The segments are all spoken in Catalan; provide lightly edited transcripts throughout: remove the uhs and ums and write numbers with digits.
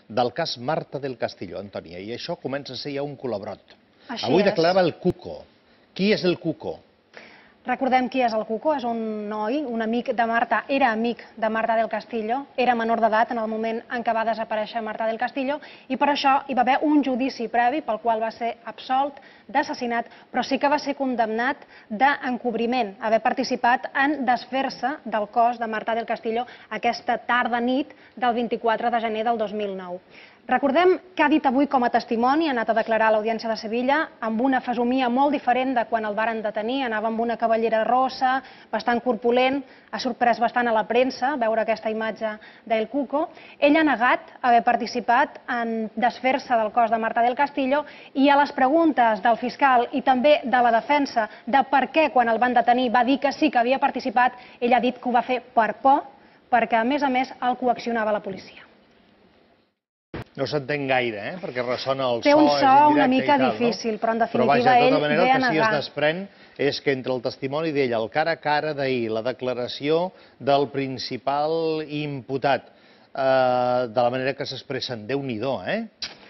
del cas Marta del Castillo, Antònia, i això comença a ser ja un colabrot. Així Avui és. declarava el Cuco. Qui és el Cuco? Recordem qui és el Cuco, és un noi, un amic de Marta, era amic de Marta del Castillo, era menor d'edat en el moment en què va desaparèixer Marta del Castillo i per això hi va haver un judici previ pel qual va ser absolt d'assassinat, però sí que va ser condemnat d'encobriment, haver participat en desfer-se del cos de Marta del Castillo aquesta tarda-nit del 24 de gener del 2009. Recordem que ha dit avui com a testimoni, ha anat a declarar a l'Audiència de Sevilla amb una fesomia molt diferent de quan el varen detenir, anava amb una cavallera rossa, bastant corpulent, ha sorprès bastant a la premsa veure aquesta imatge d'El Cuco. Ell ha negat haver participat en desfer-se del cos de Marta del Castillo i a les preguntes del fiscal i també de la defensa de per què quan el van detenir va dir que sí que havia participat, ell ha dit que ho va fer per por, perquè a més el coaccionava la policia. No s'entén gaire, perquè ressona el so. Té un so és una indirecte mica i tal, difícil, però en Però vaja, definitiva de ell tota manera, ve a el que sí es negar. desprèn és que entre el testimoni d'ell, el cara a cara d'ahir, la declaració del principal imputat, de la manera que s'expressen, Déu-n'hi-do,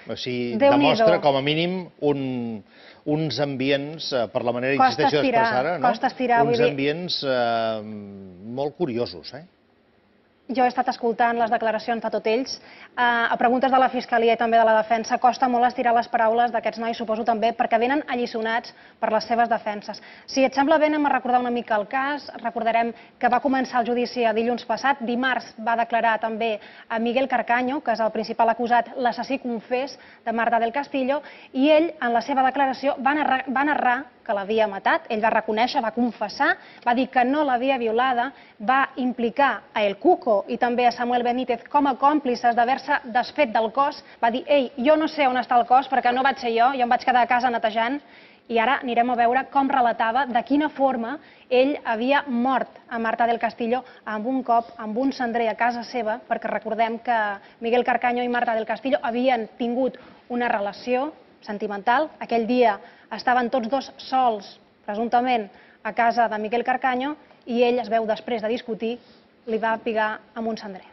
O sigui, demostra com a mínim uns ambients, per la manera, insisteixo, d'expressar-ho, uns ambients molt curiosos, Jo he estat escoltant les declaracions de tots ells. A preguntes de la Fiscalia i també de la defensa costa molt estirar les paraules d'aquests nois, suposo també, perquè venen alliçonats per les seves defenses. Si et sembla bé, anem a recordar una mica el cas. Recordarem que va començar el judici dilluns passat. Dimarts va declarar també a Miguel Carcaño, que és el principal acusat, l'assassí confés de Marta del Castillo, i ell, en la seva declaració, va narrar que l'havia matat, ell va reconèixer, va confessar, va dir que no l'havia violada, va implicar a El Cuco i també a Samuel Benítez com a còmplices d'haver-se desfet del cos, va dir, ei, jo no sé on està el cos perquè no vaig ser jo em vaig quedar a casa netejant, i ara anirem a veure com relatava de quina forma ell havia mort a Marta del Castillo amb un cop, amb un cendrer a casa seva, perquè recordem que Miguel Carcaño i Marta del Castillo havien tingut una relació sentimental. Aquell dia estaven tots dos sols, presumptament, a casa de Miguel Carcaño, i ell es veu després de discutir, li va pigar amb un cendrer.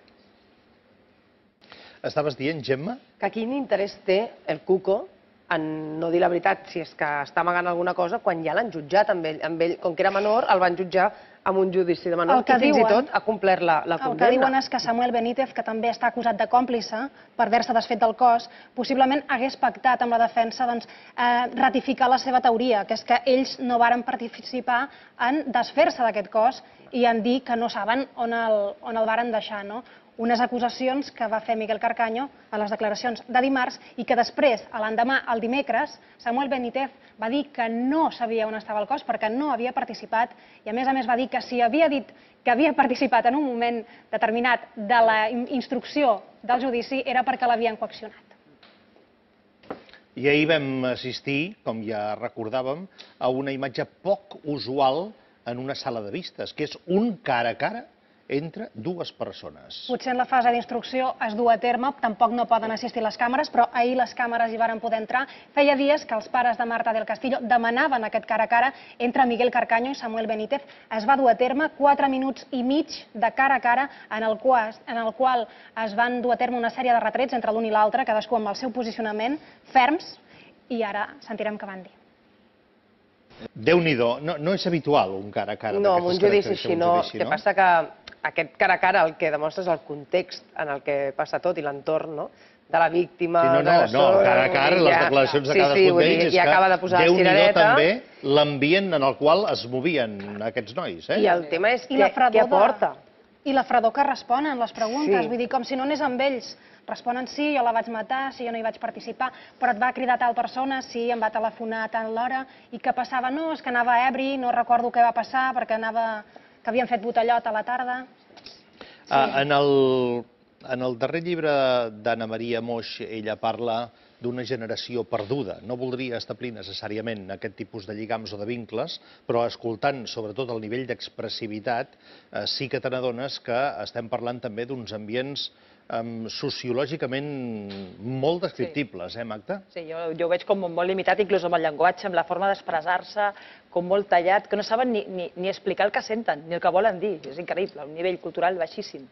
Estaves dient, Gemma? Que quin interès té el Cuco en no dir la veritat, si és que està amagant alguna cosa, quan ja l'han jutjat amb ell. Com que era menor, el van jutjar amb un judici de menor i fins i tot ha complert la condemna. El que diuen és que Samuel Benítez, que també està acusat de còmplice per haver-se desfet del cos, possiblement hagués pactat amb la defensa ratificar la seva teoria, que és que ells no varen participar en desfer-se d'aquest cos i en dir que no saben on el varen deixar. Unes acusacions que va fer Miguel Carcaño a les declaracions de dimarts i que després, l'endemà, el dimecres, Samuel Benítez va dir que no sabia on estava el cos perquè no havia participat i a més va dir que si havia dit que havia participat en un moment determinat de la instrucció del judici era perquè l'havien coaccionat. I ahir vam assistir, com ja recordàvem, a una imatge poc usual en una sala de vistes, que és un cara a cara entre dues persones. Potser en la fase d'instrucció es du a terme, tampoc no poden assistir les càmeres, però ahir les càmeres hi varen poder entrar. Feia dies que els pares de Marta del Castillo demanaven aquest cara a cara entre Miguel Carcaño i Samuel Benítez. Es va dur a terme 4 minuts i mig de cara a cara en el qual es van dur a terme una sèrie de retrets entre l'un i l'altre, cadascú amb el seu posicionament, ferms, i ara sentirem què van dir. Déu-n'hi-do, no és habitual un cara a cara. No, amb un judici així no. El que passa que aquest cara a cara el que demostra és el context en el que passa tot i l'entorn de la víctima, de l'agressor. No, cara a cara, les declaracions de cadascun d'ells és que Déu-n'hi-do també l'ambient en el qual es movien aquests nois. I el tema és què aporta. I la fredor que responen les preguntes, vull dir, com si no anés amb ells. Responen sí, jo la vaig matar, sí, jo no hi vaig participar, però et va cridar tal persona, sí, em va telefonar a tal hora, i què passava? No, és que anava ebri, no recordo què va passar, perquè que havien fet botellot a la tarda. En el darrer llibre d'Anna Maria Moix, ella parla d'una generació perduda. No voldria establir necessàriament aquest tipus de lligams o de vincles, però escoltant sobretot el nivell d'expressivitat, sí que te n'adones que estem parlant també d'uns ambients sociològicament molt descriptibles, Magda? Sí, jo ho veig com molt limitat, inclús amb el llenguatge, amb la forma d'expressar-se, com molt tallat, que no saben ni explicar el que senten, ni el que volen dir. És increïble, un nivell cultural baixíssim.